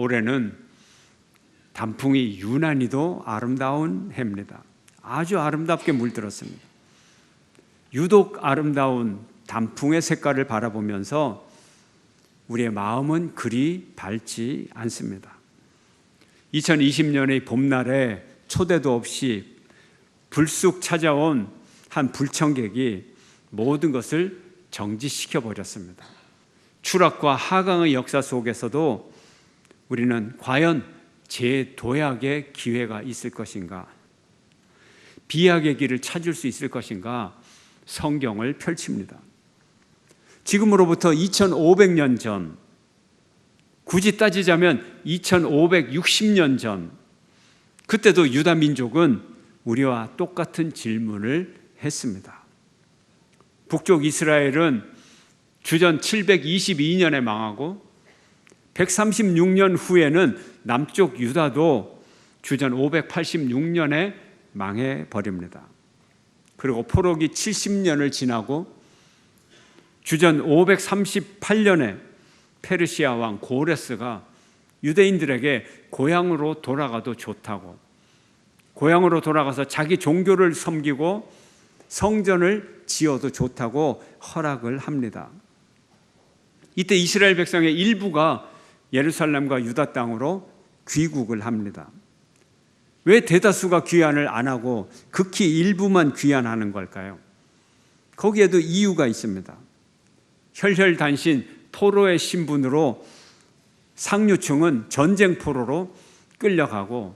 올해는 단풍이 유난히도 아름다운 해입니다. 아주 아름답게 물들었습니다. 유독 아름다운 단풍의 색깔을 바라보면서 우리의 마음은 그리 밝지 않습니다. 2020년의 봄날에 초대도 없이 불쑥 찾아온 한 불청객이 모든 것을 정지시켜 버렸습니다. 추락과 하강의 역사 속에서도 우리는 과연 재도약의 기회가 있을 것인가, 비약의 길을 찾을 수 있을 것인가 성경을 펼칩니다. 지금으로부터 2500년 전, 굳이 따지자면 2560년 전, 그때도 유다 민족은 우리와 똑같은 질문을 했습니다. 북쪽 이스라엘은 주전 722년에 망하고 136년 후에는 남쪽 유다도 주전 586년에 망해버립니다. 그리고 포로기 70년을 지나고 주전 538년에 페르시아 왕 고레스가 유대인들에게 고향으로 돌아가도 좋다고, 고향으로 돌아가서 자기 종교를 섬기고 성전을 지어도 좋다고 허락을 합니다. 이때 이스라엘 백성의 일부가 예루살렘과 유다 땅으로 귀국을 합니다. 왜 대다수가 귀환을 안 하고 극히 일부만 귀환하는 걸까요? 거기에도 이유가 있습니다. 혈혈단신 포로의 신분으로 상류층은 전쟁 포로로 끌려가고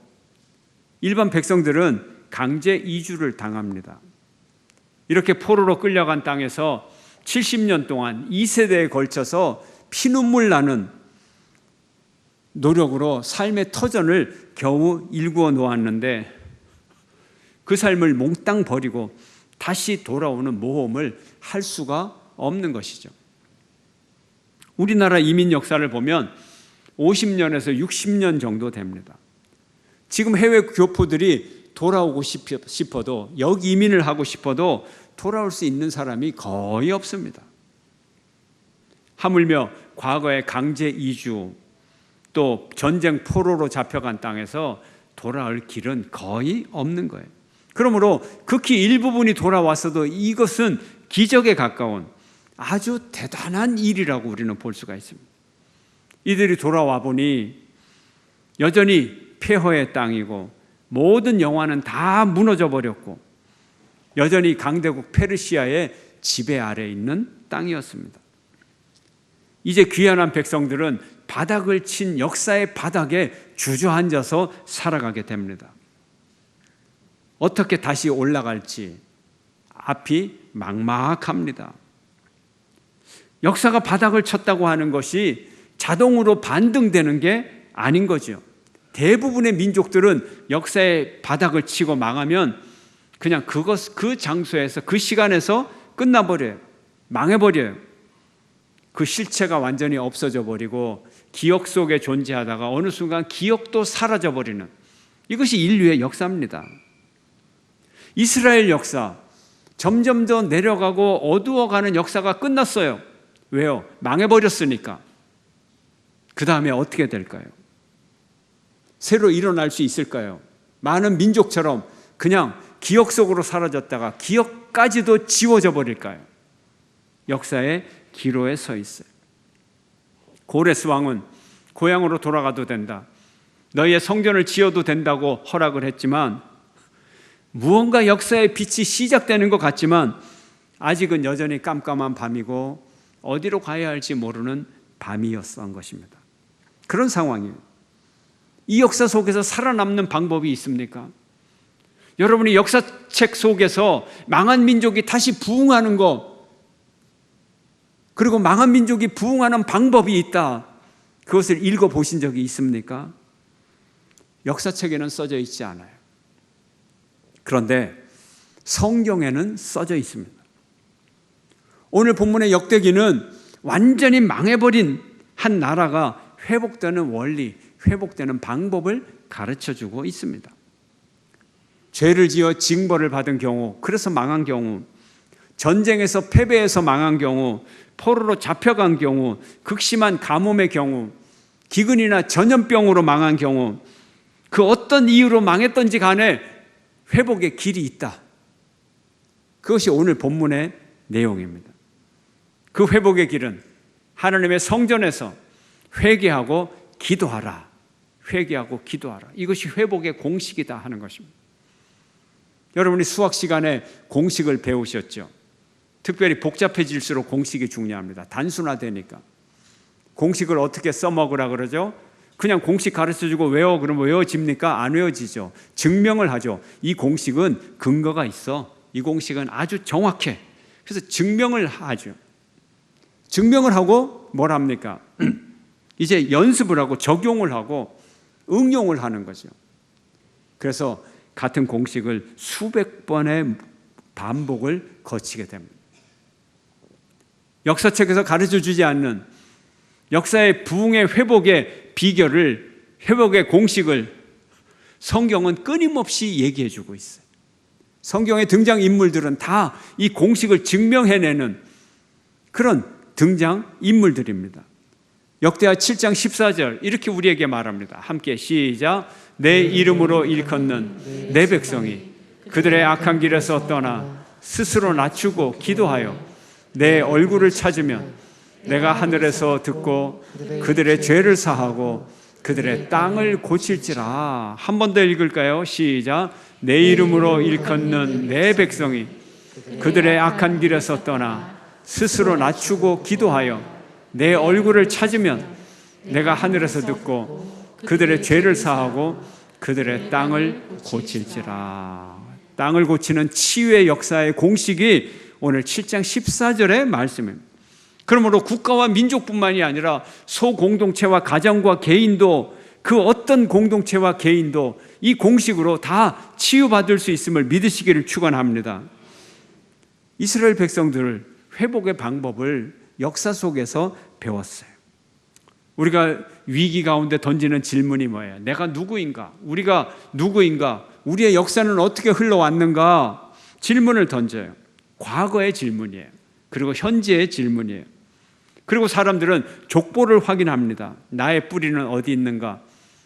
일반 백성들은 강제 이주를 당합니다. 이렇게 포로로 끌려간 땅에서 70년 동안 2세대에 걸쳐서 피눈물 나는 노력으로 삶의 터전을 겨우 일구어 놓았는데 그 삶을 몽땅 버리고 다시 돌아오는 모험을 할 수가 없는 것이죠. 우리나라 이민 역사를 보면 50년에서 60년 정도 됩니다. 지금 해외 교포들이 돌아오고 싶어도, 여기 이민을 하고 싶어도 돌아올 수 있는 사람이 거의 없습니다. 하물며 과거의 강제 이주, 또 전쟁 포로로 잡혀간 땅에서 돌아올 길은 거의 없는 거예요. 그러므로 극히 일부분이 돌아왔어도 이것은 기적에 가까운 아주 대단한 일이라고 우리는 볼 수가 있습니다. 이들이 돌아와 보니 여전히 폐허의 땅이고 모든 영화는 다 무너져 버렸고 여전히 강대국 페르시아의 지배 아래 있는 땅이었습니다. 이제 귀환한 백성들은 바닥을 친 역사의 바닥에 주저앉아서 살아가게 됩니다. 어떻게 다시 올라갈지 앞이 막막합니다. 역사가 바닥을 쳤다고 하는 것이 자동으로 반등되는 게 아닌 거죠. 대부분의 민족들은 역사의 바닥을 치고 망하면 그냥 그 장소에서, 그 시간에서 끝나버려요. 망해버려요. 그 실체가 완전히 없어져 버리고 기억 속에 존재하다가 어느 순간 기억도 사라져 버리는, 이것이 인류의 역사입니다. 이스라엘 역사, 점점 더 내려가고 어두워가는 역사가 끝났어요. 왜요? 망해버렸으니까. 그 다음에 어떻게 될까요? 새로 일어날 수 있을까요? 많은 민족처럼 그냥 기억 속으로 사라졌다가 기억까지도 지워져 버릴까요? 역사의 기로에 서 있어요. 고레스 왕은 고향으로 돌아가도 된다, 너희의 성전을 지어도 된다고 허락을 했지만 무언가 역사의 빛이 시작되는 것 같지만 아직은 여전히 깜깜한 밤이고 어디로 가야 할지 모르는 밤이었던 것입니다. 그런 상황이에요. 이 역사 속에서 살아남는 방법이 있습니까? 여러분이 역사책 속에서 망한 민족이 다시 부흥하는 것, 그리고 망한 민족이 부흥하는 방법이 있다, 그것을 읽어보신 적이 있습니까? 역사책에는 써져 있지 않아요. 그런데 성경에는 써져 있습니다. 오늘 본문의 역대기는 완전히 망해버린 한 나라가 회복되는 원리, 회복되는 방법을 가르쳐주고 있습니다. 죄를 지어 징벌을 받은 경우, 그래서 망한 경우, 전쟁에서 패배해서 망한 경우, 포로로 잡혀간 경우, 극심한 가뭄의 경우, 기근이나 전염병으로 망한 경우, 그 어떤 이유로 망했던지 간에 회복의 길이 있다. 그것이 오늘 본문의 내용입니다. 그 회복의 길은 하나님의 성전에서 회개하고 기도하라. 회개하고 기도하라. 이것이 회복의 공식이다 하는 것입니다. 여러분이 수학 시간에 공식을 배우셨죠? 특별히 복잡해질수록 공식이 중요합니다. 단순화되니까. 공식을 어떻게 써먹으라 그러죠? 그냥 공식 가르쳐주고 외워 그러면 외워집니까? 안 외워지죠. 증명을 하죠. 이 공식은 근거가 있어. 이 공식은 아주 정확해. 그래서 증명을 하죠. 증명을 하고 뭘 합니까? 이제 연습을 하고 적용을 하고 응용을 하는 거죠. 그래서 같은 공식을 수백 번의 반복을 거치게 됩니다. 역사책에서 가르쳐주지 않는 역사의 부흥의 회복의 비결을, 회복의 공식을 성경은 끊임없이 얘기해주고 있어요. 성경의 등장인물들은 다 이 공식을 증명해내는 그런 등장인물들입니다. 역대하 7장 14절 이렇게 우리에게 말합니다. 함께 시작. 내 이름으로 일컫는 내 백성이 그들의 악한 길에서 떠나 스스로 낮추고 기도하여 내 얼굴을 찾으면 내가 하늘에서 듣고 그들의 죄를 사하고 그들의 땅을 고칠지라. 한 번 더 읽을까요? 시작. 내 이름으로 일컫는 내 백성이 그들의 악한 길에서 떠나 스스로 낮추고 기도하여 내 얼굴을 찾으면 내가 하늘에서 듣고 그들의 죄를 사하고 그들의 땅을 고칠지라. 땅을 고치는 치유의 역사의 공식이 오늘 7장 14절의 말씀입니다. 그러므로 국가와 민족뿐만이 아니라 소공동체와 가정과 개인도, 그 어떤 공동체와 개인도 이 공식으로 다 치유받을 수 있음을 믿으시기를 축원합니다. 이스라엘 백성들 회복의 방법을 역사 속에서 배웠어요. 우리가 위기 가운데 던지는 질문이 뭐예요? 내가 누구인가? 우리가 누구인가? 우리의 역사는 어떻게 흘러왔는가? 질문을 던져요. 과거의 질문이에요. 그리고 현재의 질문이에요. 그리고 사람들은 족보를 확인합니다. 나의 뿌리는 어디 있는가?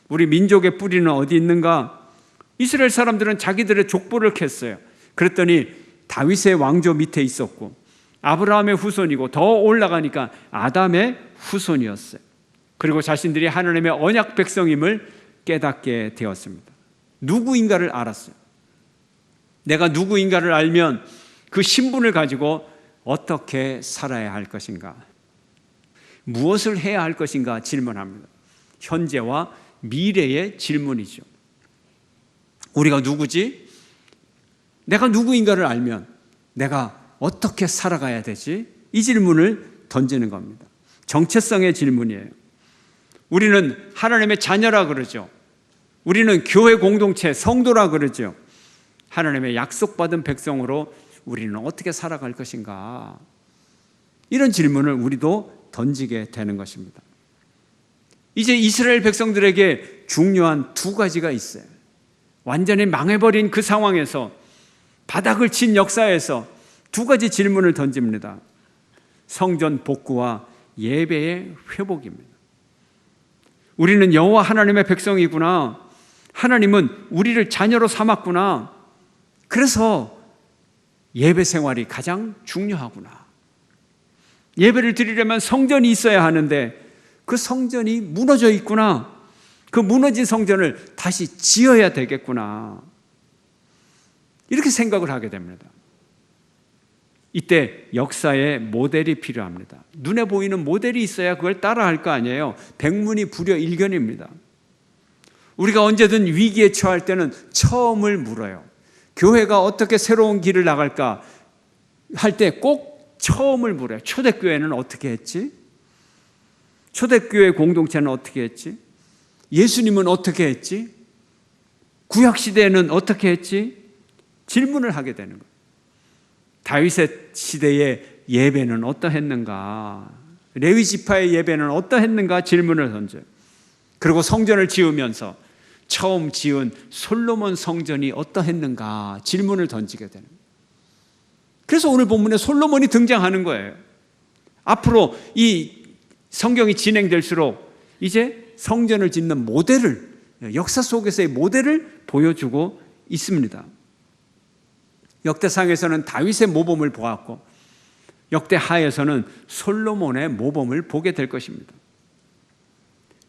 우리 민족의 뿌리는 어디 있는가? 이스라엘 사람들은 자기들의 족보를 캤어요. 그랬더니 다윗의 왕조 밑에 있었고 아브라함의 후손이고 더 올라가니까 아담의 후손이었어요. 그리고 자신들이 하나님의 언약 백성임을 깨닫게 되었습니다. 누구인가를 알았어요. 내가 누구인가를 알면 그 신분을 가지고 어떻게 살아야 할 것인가, 무엇을 해야 할 것인가 질문합니다. 현재와 미래의 질문이죠. 우리가 누구지? 내가 누구인가를 알면 내가 어떻게 살아가야 되지? 이 질문을 던지는 겁니다. 정체성의 질문이에요. 우리는 하나님의 자녀라 그러죠. 우리는 교회 공동체, 성도라 그러죠. 하나님의 약속받은 백성으로 우리는 어떻게 살아갈 것인가? 이런 질문을 우리도 던지게 되는 것입니다. 이제 이스라엘 백성들에게 중요한 두 가지가 있어요. 완전히 망해버린 그 상황에서, 바닥을 친 역사에서 두 가지 질문을 던집니다. 성전 복구와 예배의 회복입니다. 우리는 여호와 하나님의 백성이구나. 하나님은 우리를 자녀로 삼았구나. 그래서 예배 생활이 가장 중요하구나. 예배를 드리려면 성전이 있어야 하는데 그 성전이 무너져 있구나. 그 무너진 성전을 다시 지어야 되겠구나. 이렇게 생각을 하게 됩니다. 이때 역사의 모델이 필요합니다. 눈에 보이는 모델이 있어야 그걸 따라할 거 아니에요. 백문이 불여일견입니다. 우리가 언제든 위기에 처할 때는 처음을 물어요. 교회가 어떻게 새로운 길을 나갈까 할 때 꼭 처음을 물어요. 초대교회는 어떻게 했지? 초대교회 공동체는 어떻게 했지? 예수님은 어떻게 했지? 구약시대에는 어떻게 했지? 질문을 하게 되는 거예요. 다윗의 시대의 예배는 어떠했는가? 레위 지파의 예배는 어떠했는가? 질문을 던져요. 그리고 성전을 지으면서 처음 지은 솔로몬 성전이 어떠했는가? 질문을 던지게 되는 거예요. 그래서 오늘 본문에 솔로몬이 등장하는 거예요. 앞으로 이 성경이 진행될수록 이제 성전을 짓는 모델을, 역사 속에서의 모델을 보여주고 있습니다. 역대상에서는 다윗의 모범을 보았고 역대하에서는 솔로몬의 모범을 보게 될 것입니다.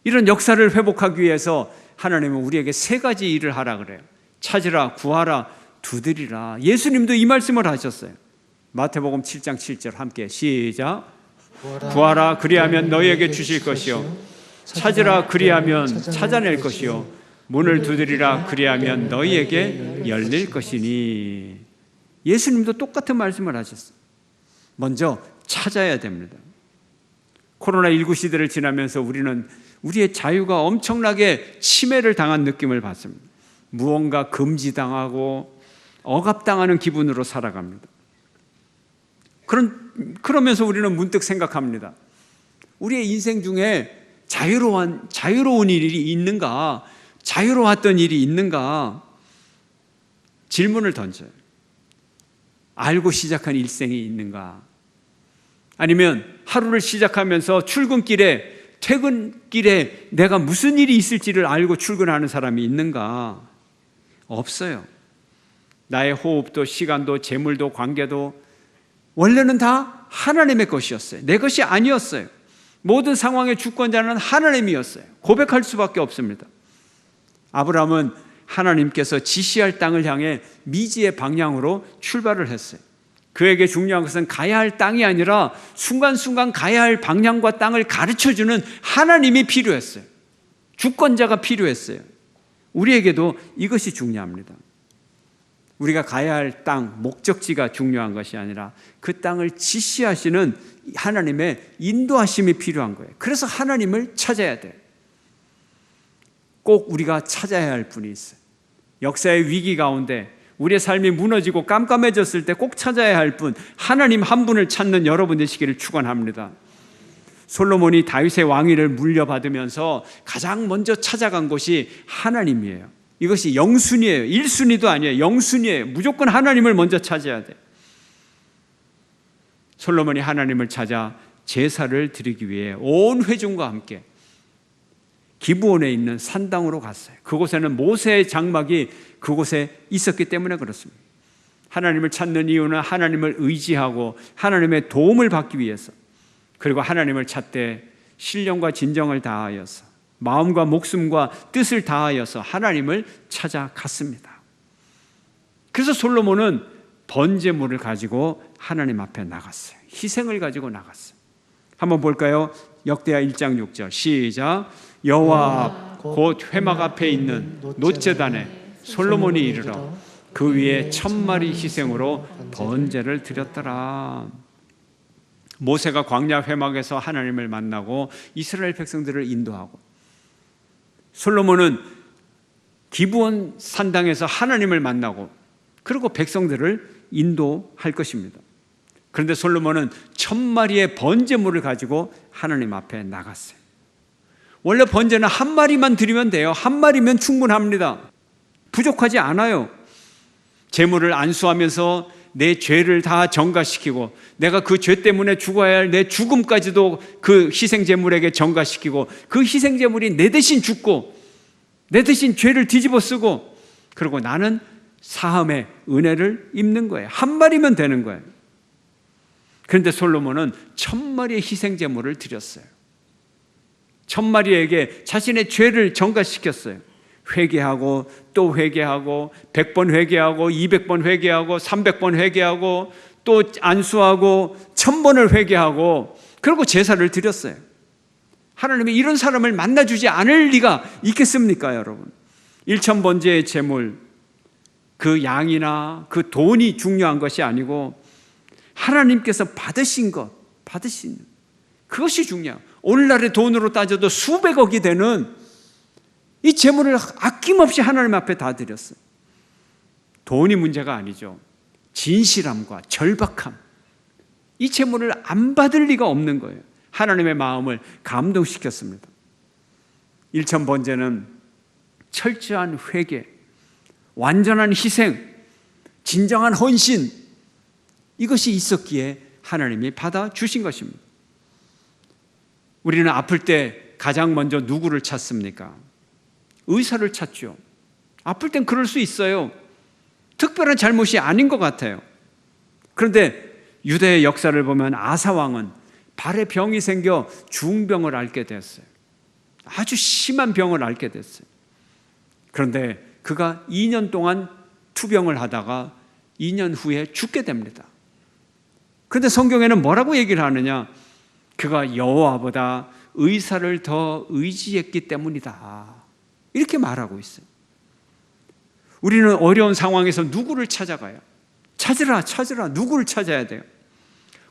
이런 역사를 회복하기 위해서 하나님은 우리에게 세 가지 일을 하라 그래요. 찾으라, 구하라, 두드리라. 예수님도 이 말씀을 하셨어요. 마태복음 7장 7절 함께 시작. 구하라 그리하면 너희에게 주실 것이요 찾으라 그리하면 찾아낼 것이요 문을 두드리라 그리하면 너희에게 열릴 것이니. 예수님도 똑같은 말씀을 하셨어요. 먼저 찾아야 됩니다. 코로나19 시대를 지나면서 우리는 우리의 자유가 엄청나게 침해를 당한 느낌을 받습니다. 무언가 금지당하고 억압당하는 기분으로 살아갑니다. 그러면서 우리는 문득 생각합니다. 우리의 인생 중에 자유로운 일이 있는가? 자유로웠던 일이 있는가? 질문을 던져요. 알고 시작한 일생이 있는가? 아니면 하루를 시작하면서 출근길에, 퇴근길에 내가 무슨 일이 있을지를 알고 출근하는 사람이 있는가? 없어요. 나의 호흡도 시간도 재물도 관계도 원래는 다 하나님의 것이었어요. 내 것이 아니었어요. 모든 상황의 주권자는 하나님이었어요. 고백할 수밖에 없습니다. 아브라함은 하나님께서 지시할 땅을 향해 미지의 방향으로 출발을 했어요. 그에게 중요한 것은 가야 할 땅이 아니라 순간순간 가야 할 방향과 땅을 가르쳐주는 하나님이 필요했어요. 주권자가 필요했어요. 우리에게도 이것이 중요합니다. 우리가 가야 할 땅, 목적지가 중요한 것이 아니라 그 땅을 지시하시는 하나님의 인도하심이 필요한 거예요. 그래서 하나님을 찾아야 돼요. 꼭 우리가 찾아야 할 분이 있어요. 역사의 위기 가운데 우리의 삶이 무너지고 깜깜해졌을 때 꼭 찾아야 할 분, 하나님 한 분을 찾는 여러분 되시기를 축원합니다. 솔로몬이 다윗의 왕위를 물려받으면서 가장 먼저 찾아간 곳이 하나님이에요. 이것이 영순위예요. 1순위도 아니에요. 영순위예요. 무조건 하나님을 먼저 찾아야 돼요. 솔로몬이 하나님을 찾아 제사를 드리기 위해 온 회중과 함께 기브온에 있는 산당으로 갔어요. 그곳에는 모세의 장막이 그곳에 있었기 때문에 그렇습니다. 하나님을 찾는 이유는 하나님을 의지하고 하나님의 도움을 받기 위해서, 그리고 하나님을 찾되 신령과 진정을 다하여서 마음과 목숨과 뜻을 다하여서 하나님을 찾아갔습니다. 그래서 솔로몬은 번제물을 가지고 하나님 앞에 나갔어요. 희생을 가지고 나갔어요. 한번 볼까요? 역대하 1장 6절 시작. 여호와 곧 회막 앞에 있는 놋제단에 솔로몬이 이르러 그 위에 1000마리 희생으로 번제를 드렸더라. 모세가 광야 회막에서 하나님을 만나고 이스라엘 백성들을 인도하고, 솔로몬은 기브온 산당에서 하나님을 만나고 그리고 백성들을 인도할 것입니다. 그런데 솔로몬은 1000마리의 번제물을 가지고 하나님 앞에 나갔어요. 원래 번제는 한 마리만 드리면 돼요. 한 마리면 충분합니다. 부족하지 않아요. 제물을 안수하면서 내 죄를 다 전가시키고 내가 그 죄 때문에 죽어야 할 내 죽음까지도 그 희생제물에게 전가시키고 그 희생제물이 내 대신 죽고 내 대신 죄를 뒤집어 쓰고 그리고 나는 사함의 은혜를 입는 거예요. 한 마리면 되는 거예요. 그런데 솔로몬은 1000마리의 희생제물을 드렸어요. 1000마리에게 자신의 죄를 전가시켰어요. 회개하고 또 회개하고 100번 회개하고 200번 회개하고 300번 회개하고 또 안수하고 1000번을 회개하고 그리고 제사를 드렸어요. 하나님이 이런 사람을 만나주지 않을 리가 있겠습니까, 여러분? 1000번제의 제물, 그 양이나 그 돈이 중요한 것이 아니고 하나님께서 받으신 것, 그것이 중요해요. 오늘날의 돈으로 따져도 수백억이 되는 이 제물을 아낌없이 하나님 앞에 다 드렸어요. 돈이 문제가 아니죠. 진실함과 절박함, 이 제물을 안 받을 리가 없는 거예요. 하나님의 마음을 감동시켰습니다. 1000번제는 철저한 회개, 완전한 희생, 진정한 헌신, 이것이 있었기에 하나님이 받아주신 것입니다. 우리는 아플 때 가장 먼저 누구를 찾습니까? 의사를 찾죠. 아플 땐 그럴 수 있어요. 특별한 잘못이 아닌 것 같아요. 그런데 유대의 역사를 보면 아사 왕은 발에 병이 생겨 중병을 앓게 됐어요. 아주 심한 병을 앓게 됐어요. 그런데 그가 2년 동안 투병을 하다가 2년 후에 죽게 됩니다. 그런데 성경에는 뭐라고 얘기를 하느냐? 그가 여호와보다 의사를 더 의지했기 때문이다, 이렇게 말하고 있어요. 우리는 어려운 상황에서 누구를 찾아가요? 찾으라. 누구를 찾아야 돼요?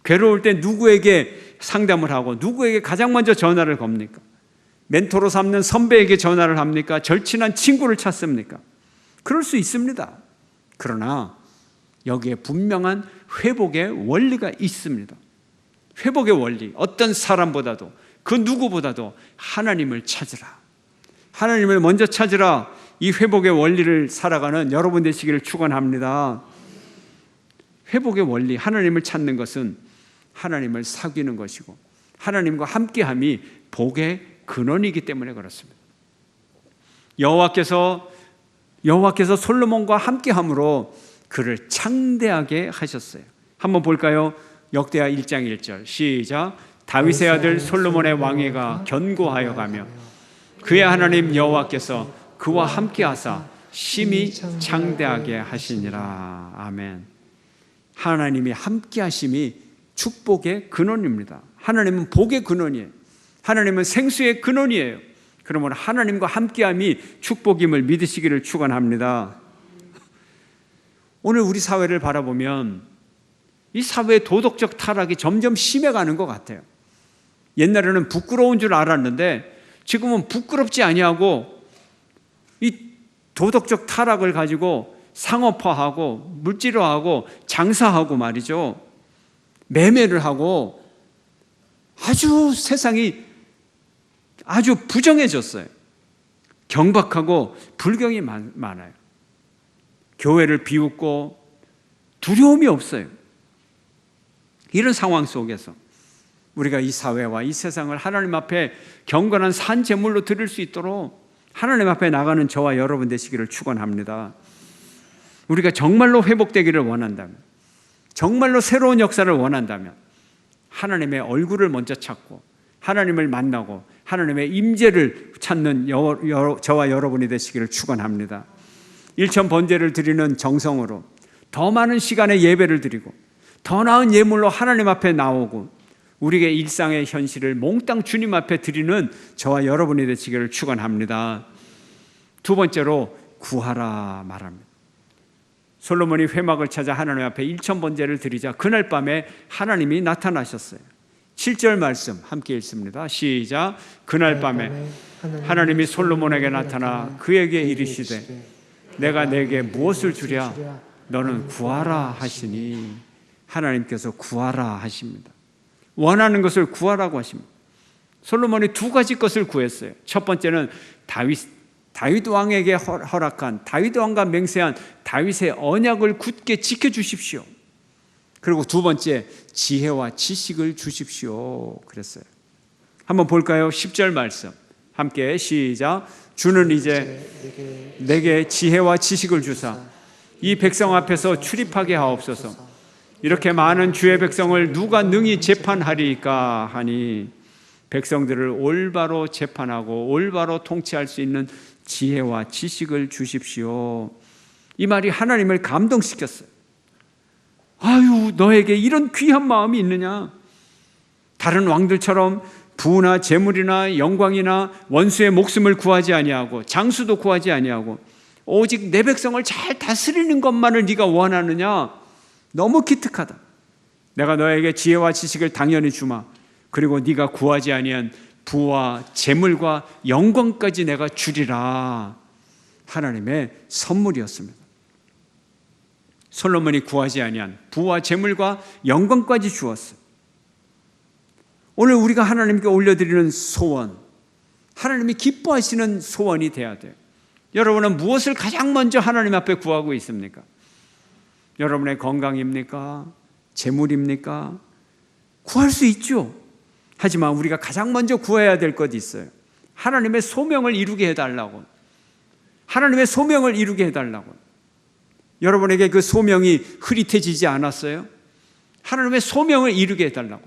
괴로울 때 누구에게 상담을 하고 누구에게 가장 먼저 전화를 겁니까? 멘토로 삼는 선배에게 전화를 합니까? 절친한 친구를 찾습니까? 그럴 수 있습니다. 그러나 여기에 분명한 회복의 원리가 있습니다. 회복의 원리, 어떤 사람보다도 그 누구보다도 하나님을 찾으라, 하나님을 먼저 찾으라, 이 회복의 원리를 살아가는 여러분 되시기를 축원합니다. 회복의 원리, 하나님을 찾는 것은 하나님을 사귀는 것이고 하나님과 함께함이 복의 근원이기 때문에 그렇습니다. 여호와께서 솔로몬과 함께함으로 그를 창대하게 하셨어요. 한번 볼까요? 역대하 1장 1절 시작. 다윗의 아들 솔로몬의 왕위가 견고하여 가며 그의 하나님 여호와께서 그와 함께하사 심히 창대하게 하시니라. 아멘. 하나님이 함께하심이 축복의 근원입니다. 하나님은 복의 근원이에요. 하나님은 생수의 근원이에요. 그러므로 하나님과 함께함이 축복임을 믿으시기를 축원합니다. 오늘 우리 사회를 바라보면 이 사회의 도덕적 타락이 점점 심해가는 것 같아요. 옛날에는 부끄러운 줄 알았는데 지금은 부끄럽지 아니하고 이 도덕적 타락을 가지고 상업화하고 물질화하고 장사하고 말이죠. 매매를 하고 아주 세상이 아주 부정해졌어요. 경박하고 불경이 많아요. 교회를 비웃고 두려움이 없어요. 이런 상황 속에서 우리가 이 사회와 이 세상을 하나님 앞에 경건한 산 제물로 드릴 수 있도록 하나님 앞에 나가는 저와 여러분 되시기를 축원합니다. 우리가 정말로 회복되기를 원한다면, 정말로 새로운 역사를 원한다면 하나님의 얼굴을 먼저 찾고 하나님을 만나고 하나님의 임재를 찾는 저와 여러분이 되시기를 축원합니다. 일천 번제를 드리는 정성으로 더 많은 시간의 예배를 드리고 더 나은 예물로 하나님 앞에 나오고 우리의 일상의 현실을 몽땅 주님 앞에 드리는 저와 여러분이 되시기를 축원합니다. 두 번째로 구하라 말합니다. 솔로몬이 회막을 찾아 하나님 앞에 일천 번제를 드리자 그날 밤에 하나님이 나타나셨어요. 7절 말씀 함께 읽습니다. 시작. 그날 밤에 하나님이 솔로몬에게 나타나 그에게 이르시되 내가 내게 무엇을 주랴? 너는 구하라 하시니. 하나님께서 구하라 하십니다. 원하는 것을 구하라고 하십니다. 솔로몬이 두 가지 것을 구했어요. 첫 번째는 다윗 왕에게 허락한, 다윗 왕과 맹세한 다윗의 언약을 굳게 지켜주십시오. 그리고 두 번째, 지혜와 지식을 주십시오 그랬어요. 한번 볼까요? 10절 말씀 함께 시작. 주는 이제 내게 지혜와 지식을 주사 이 백성 앞에서 출입하게 하옵소서. 이렇게 많은 주의 백성을 누가 능히 재판하리까 하니 백성들을 올바로 재판하고 올바로 통치할 수 있는 지혜와 지식을 주십시오. 이 말이 하나님을 감동시켰어요. 아유, 너에게 이런 귀한 마음이 있느냐? 다른 왕들처럼 부나 재물이나 영광이나 원수의 목숨을 구하지 아니하고 장수도 구하지 아니하고 오직 내 백성을 잘 다스리는 것만을 네가 원하느냐? 너무 기특하다. 내가 너에게 지혜와 지식을 당연히 주마. 그리고 네가 구하지 아니한 부와 재물과 영광까지 내가 주리라. 하나님의 선물이었습니다. 솔로몬이 구하지 아니한 부와 재물과 영광까지 주었어요. 오늘 우리가 하나님께 올려드리는 소원, 하나님이 기뻐하시는 소원이 돼야 돼요. 여러분은 무엇을 가장 먼저 하나님 앞에 구하고 있습니까? 여러분의 건강입니까? 재물입니까? 구할 수 있죠. 하지만 우리가 가장 먼저 구해야 될 것이 있어요. 하나님의 소명을 이루게 해달라고. 하나님의 소명을 이루게 해달라고. 여러분에게 그 소명이 흐릿해지지 않았어요? 하나님의 소명을 이루게 해달라고.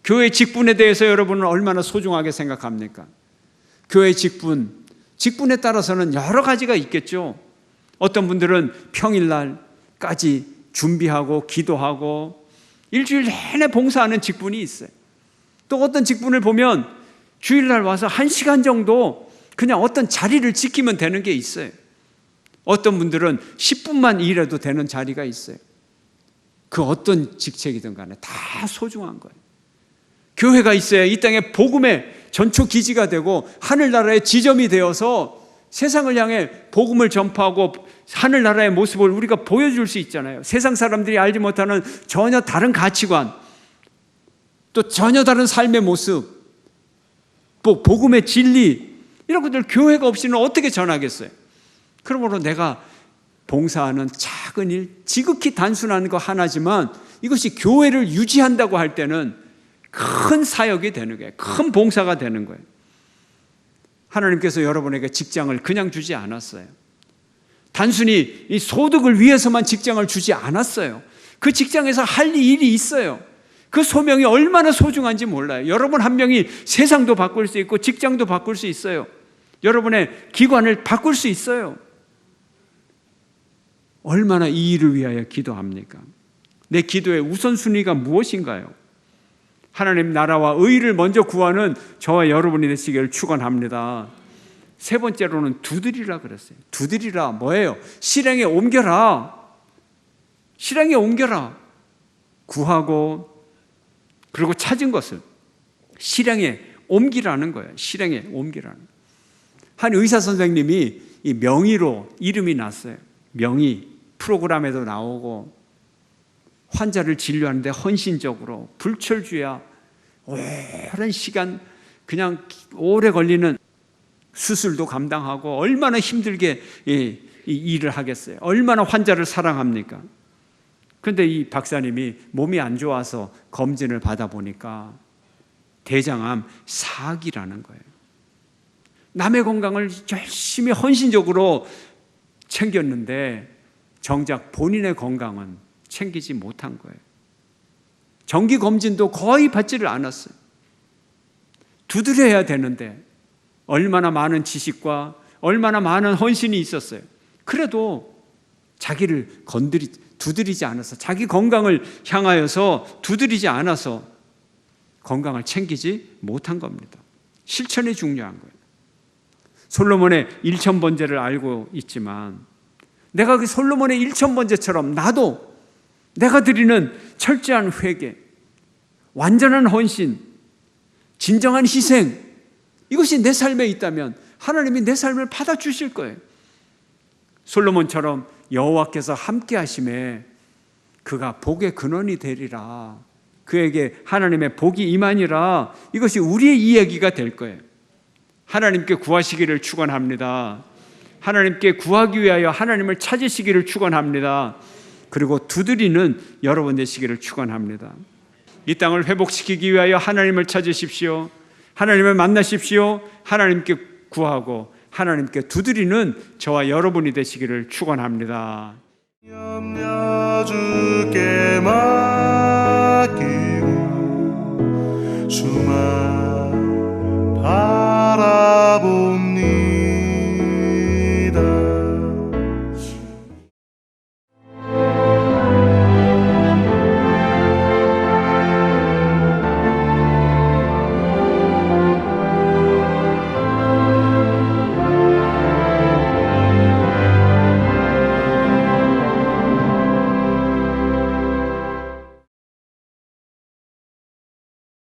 교회 직분에 대해서 여러분은 얼마나 소중하게 생각합니까? 교회 직분에 따라서는 여러 가지가 있겠죠. 어떤 분들은 평일날까지 준비하고 기도하고 일주일 내내 봉사하는 직분이 있어요. 또 어떤 직분을 보면 주일날 와서 1시간 정도 그냥 어떤 자리를 지키면 되는 게 있어요. 어떤 분들은 10분만 일해도 되는 자리가 있어요. 그 어떤 직책이든 간에 다 소중한 거예요. 교회가 있어야 이 땅에 복음의 전초 기지가 되고 하늘나라의 지점이 되어서 세상을 향해 복음을 전파하고 하늘나라의 모습을 우리가 보여줄 수 있잖아요. 세상 사람들이 알지 못하는 전혀 다른 가치관, 또 전혀 다른 삶의 모습, 복음의 진리, 이런 것들 교회가 없이는 어떻게 전하겠어요? 그러므로 내가 봉사하는 작은 일, 지극히 단순한 거 하나지만 이것이 교회를 유지한다고 할 때는 큰 사역이 되는 거예요. 큰 봉사가 되는 거예요. 하나님께서 여러분에게 직장을 그냥 주지 않았어요. 단순히 이 소득을 위해서만 직장을 주지 않았어요. 그 직장에서 할 일이 있어요. 그 소명이 얼마나 소중한지 몰라요. 여러분 한 명이 세상도 바꿀 수 있고 직장도 바꿀 수 있어요. 여러분의 기관을 바꿀 수 있어요. 얼마나 이 일을 위하여 기도합니까? 내 기도의 우선순위가 무엇인가요? 하나님 나라와 의를 먼저 구하는 저와 여러분이 되시기를 축원합니다. 세 번째로는 두드리라 그랬어요. 두드리라 뭐예요? 실행에 옮겨라. 실행에 옮겨라. 구하고 그리고 찾은 것을 실행에 옮기라는 거예요. 실행에 옮기라는 거예요. 한 의사 선생님이 이 명의로 이름이 났어요. 명의 프로그램에도 나오고 환자를 진료하는데 헌신적으로 불철주야 오랜 시간 그냥 오래 걸리는 수술도 감당하고 얼마나 힘들게 이 일을 하겠어요. 얼마나 환자를 사랑합니까? 그런데 이 박사님이 몸이 안 좋아서 검진을 받아보니까 대장암 4기라는 거예요. 남의 건강을 열심히 헌신적으로 챙겼는데 정작 본인의 건강은 챙기지 못한 거예요. 정기검진도 거의 받지를 않았어요. 두드려야 되는데 얼마나 많은 지식과 얼마나 많은 헌신이 있었어요. 그래도 자기를 두드리지 않아서, 자기 건강을 향하여서 두드리지 않아서 건강을 챙기지 못한 겁니다. 실천이 중요한 거예요. 솔로몬의 1000번제를 알고 있지만 내가 그 솔로몬의 1000번제처럼 나도 내가 드리는 철저한 회개, 완전한 헌신, 진정한 희생, 이것이 내 삶에 있다면 하나님이 내 삶을 받아주실 거예요. 솔로몬처럼 여호와께서 함께 하심에 그가 복의 근원이 되리라. 그에게 하나님의 복이 임하니라. 이것이 우리의 이야기가 될 거예요. 하나님께 구하시기를 축원합니다. 하나님께 구하기 위하여 하나님을 찾으시기를 축원합니다. 그리고 두드리는 여러분 되시기를 축원합니다. 이 땅을 회복시키기 위하여 하나님을 찾으십시오. 하나님을 만나십시오. 하나님께 구하고 하나님께 두드리는 저와 여러분이 되시기를 축원합니다. 염려 주께 맡기